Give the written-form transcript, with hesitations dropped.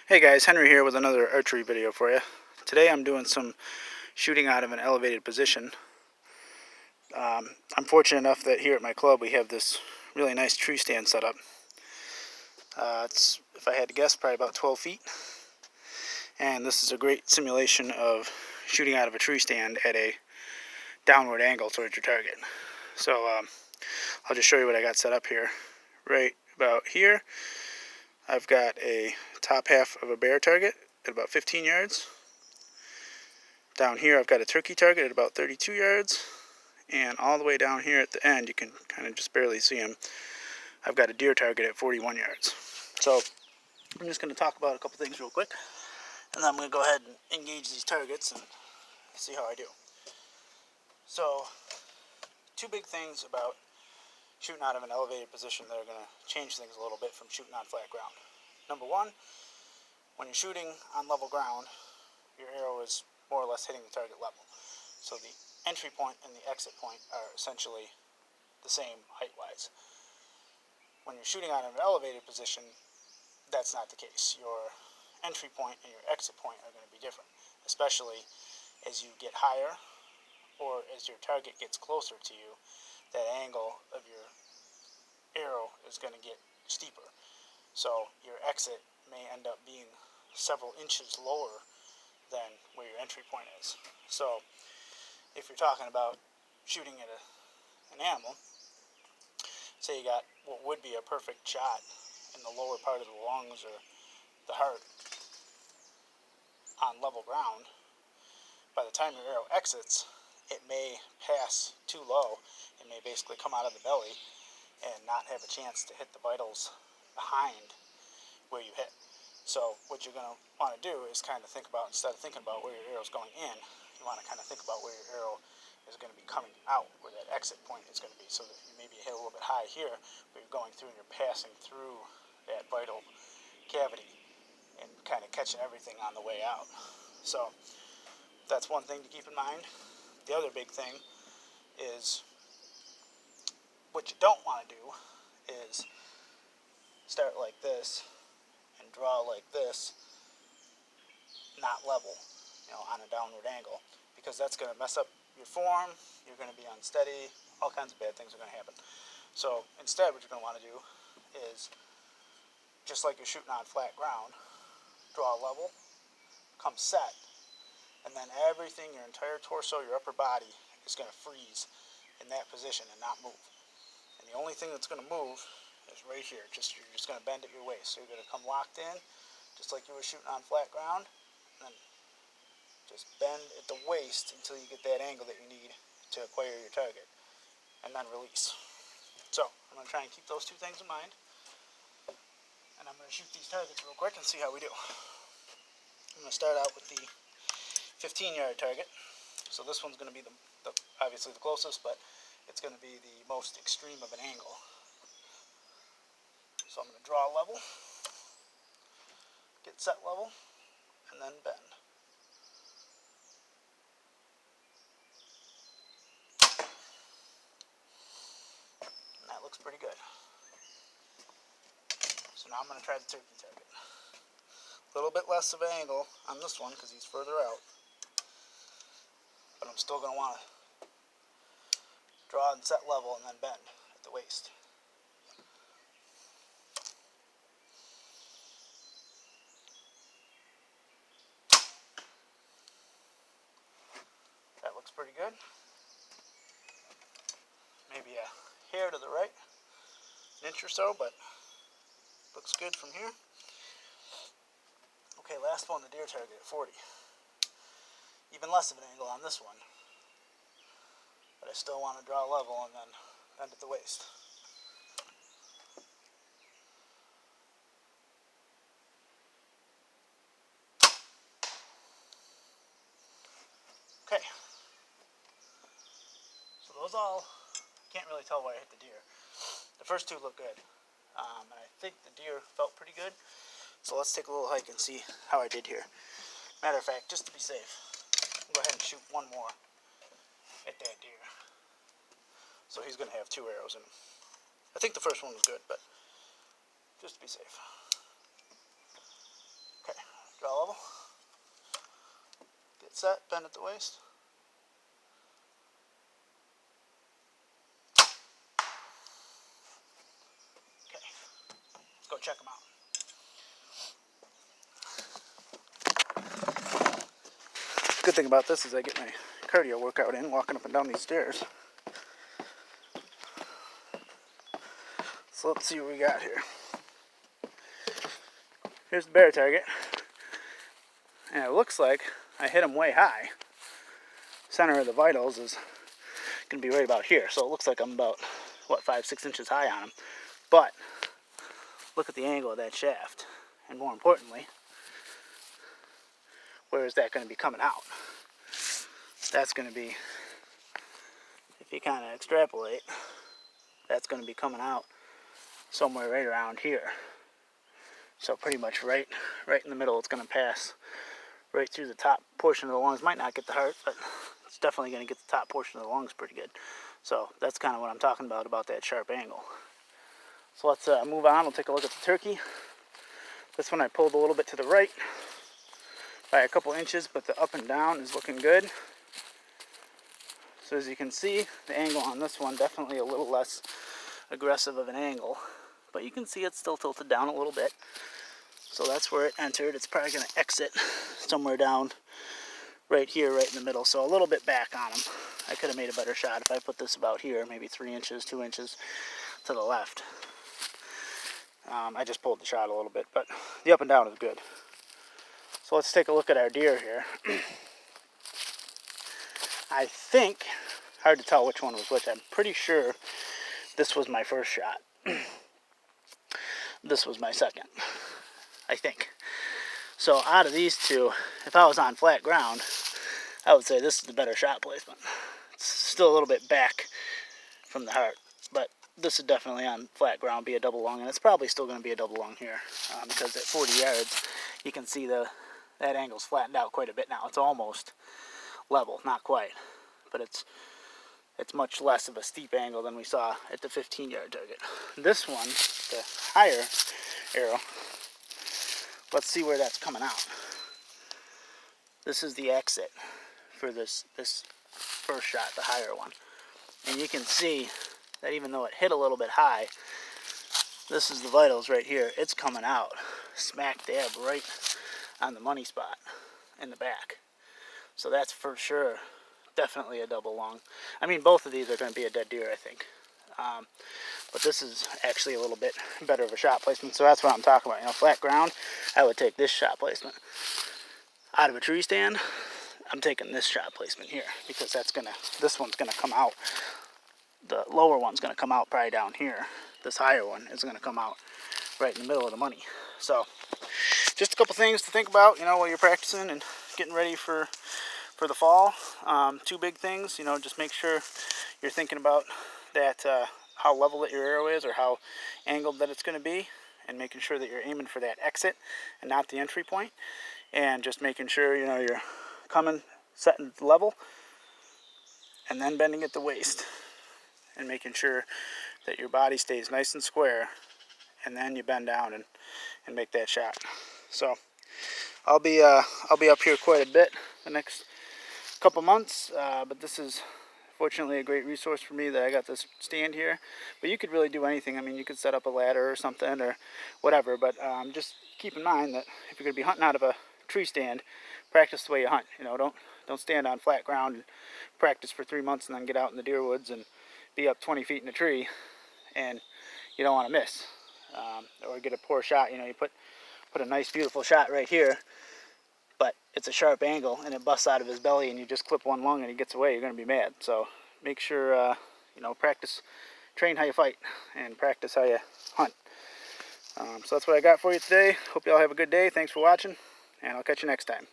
Hey guys, Henry here with another archery video for you. Today I'm doing some shooting out of an elevated position. I'm fortunate enough that here at my club we have this really nice tree stand set up. It's, if I had to guess, probably about 12 feet. And this is a great simulation of shooting out of a tree stand at a downward angle towards your target. So I'll just show you what I got set up here. Right about here, I've got a top half of a bear target at about 15 yards. Down here I've got a turkey target at about 32 yards. And all the way down here at the end, you can kind of just barely see him, I've got a deer target at 41 yards. So I'm just going to talk about a couple things real quick, and then I'm going to go ahead and engage these targets and see how I do. So two big things about shooting out of an elevated position that are going to change things a little bit from shooting on flat ground. Number one, when you're shooting on level ground, your arrow is more or less hitting the target level. So the entry point and the exit point are essentially the same height-wise. When you're shooting on an elevated position, that's not the case. Your entry point and your exit point are going to be different, especially as you get higher or as your target gets closer to you. That angle of your arrow is going to get steeper. So your exit may end up being several inches lower than where your entry point is. So if you're talking about shooting at an animal, say you got what would be a perfect shot in the lower part of the lungs or the heart on level ground, by the time your arrow exits, it may pass too low. It may basically come out of the belly and not have a chance to hit the vitals behind where you hit. So what you're going to want to do is kind of think about, instead of thinking about where your arrow is going in, you want to kind of think about where your arrow is going to be coming out, where that exit point is going to be, so that you maybe hit a little bit high here, but you're going through and you're passing through that vital cavity and kind of catching everything on the way out. So that's one thing to keep in mind. The other big thing is, what you don't want to do is start like this and draw like this, not level, on a downward angle, because that's going to mess up your form. You're going to be unsteady. All kinds of bad things are going to happen. So instead, what you're going to want to do is, just like you're shooting on flat ground, draw level, come set, and then everything, your entire torso, your upper body, is going to freeze in that position and not move. And the only thing that's going to move is right here. You're just going to bend at your waist. So you're going to come locked in, just like you were shooting on flat ground, and then just bend at the waist until you get that angle that you need to acquire your target, and then release. So I'm going to try and keep those two things in mind, and I'm going to shoot these targets real quick and see how we do. I'm going to start out with the 15-yard target. So this one's going to be obviously the closest, but it's going to be the most extreme of an angle. So I'm going to draw level, get set level, and then bend. And that looks pretty good. So now I'm going to try the turkey target. A little bit less of an angle on this one because he's further out, but I'm still going to want to draw and set level and then bend at the waist. That looks pretty good. Maybe a hair to the right, an inch or so, but looks good from here. Okay, last one, the deer target at 40. Even less of an angle on this one, but I still want to draw level and then bend at the waist. Okay, so those all, can't really tell where I hit the deer. The first two look good, and I think the deer felt pretty good. So let's take a little hike and see how I did here. Matter of fact, just to be safe, I'll go ahead and shoot one more at that deer. So he's going to have 2 arrows in him. I think the first one was good, but just to be safe. Okay. set, bend at the waist. Okay, let's go check them out. Good thing about this is I get my cardio workout in walking up and down these stairs. So let's see what we got here. Here's the bear target. And it looks like I hit him way high. Center of the vitals is going to be right about here. So it looks like I'm about, 5-6 inches high on him. But look at the angle of that shaft. And more importantly, where is that going to be coming out? That's going to be, if you kind of extrapolate, that's going to be coming out somewhere right around here. So pretty much right in the middle. It's going to pass right through the top portion of the lungs. Might not get the heart, but it's definitely going to get the top portion of the lungs pretty good. So that's kind of what I'm talking about that sharp angle. So let's move on. We'll take a look at the turkey. This one I pulled a little bit to the right by a couple inches, but the up and down is looking good. So as you can see, the angle on this one definitely a little less aggressive of an angle, but you can see it's still tilted down a little bit. So that's where it entered. It's probably going to exit somewhere down right here, right in the middle. So a little bit back on him. I could have made a better shot if I put this about here, maybe 3 inches, 2 inches to the left. I just pulled the shot a little bit, but the up and down is good. So let's take a look at our deer here. I think, hard to tell which one was which. I'm pretty sure this was my first shot. This was my second, I think. So out of these two, if I was on flat ground, I would say this is the better shot placement. It's still a little bit back from the heart, but this would definitely on flat ground be a double lung, and it's probably still going to be a double lung here because at 40 yards, you can see that angle's flattened out quite a bit now. It's almost level, not quite, but it's much less of a steep angle than we saw at the 15-yard target. This one, the higher arrow, let's see where that's coming out. This is the exit for this first shot, the higher one. And you can see that even though it hit a little bit high, this is the vitals right here. It's coming out smack dab right on the money spot in the back. So that's for sure definitely a double lung. I mean, both of these are going to be a dead deer, I think. But this is actually a little bit better of a shot placement. So that's what I'm talking about. You know, flat ground, I would take this shot placement. Out of a tree stand, I'm taking this shot placement here because this one's gonna come out. The lower one's gonna come out probably down here. This higher one is gonna come out right in the middle of the money. So just a couple things to think about, you know, while you're practicing and getting ready for the fall. 2 big things, you know, just make sure you're thinking about that, how level that your arrow is or how angled that it's going to be, and making sure that you're aiming for that exit and not the entry point, and just making sure, you know, you're coming, setting level, and then bending at the waist, and making sure that your body stays nice and square, and then you bend down and make that shot. So I'll be up here quite a bit the next couple months, but this is fortunately a great resource for me that I got this stand here. But you could really do anything. I mean, you could set up a ladder or something or whatever, but just keep in mind that if you're going to be hunting out of a tree stand, practice the way you hunt. You know, don't stand on flat ground and practice for 3 months and then get out in the deer woods and be up 20 feet in a tree and you don't want to miss or get a poor shot. You know, you put a nice beautiful shot right here, but it's a sharp angle and it busts out of his belly and you just clip one lung and he gets away, you're going to be mad. So make sure, you know, train how you fight and practice how you hunt. So that's what I got for you today. Hope you all have a good day. Thanks for watching, and I'll catch you next time.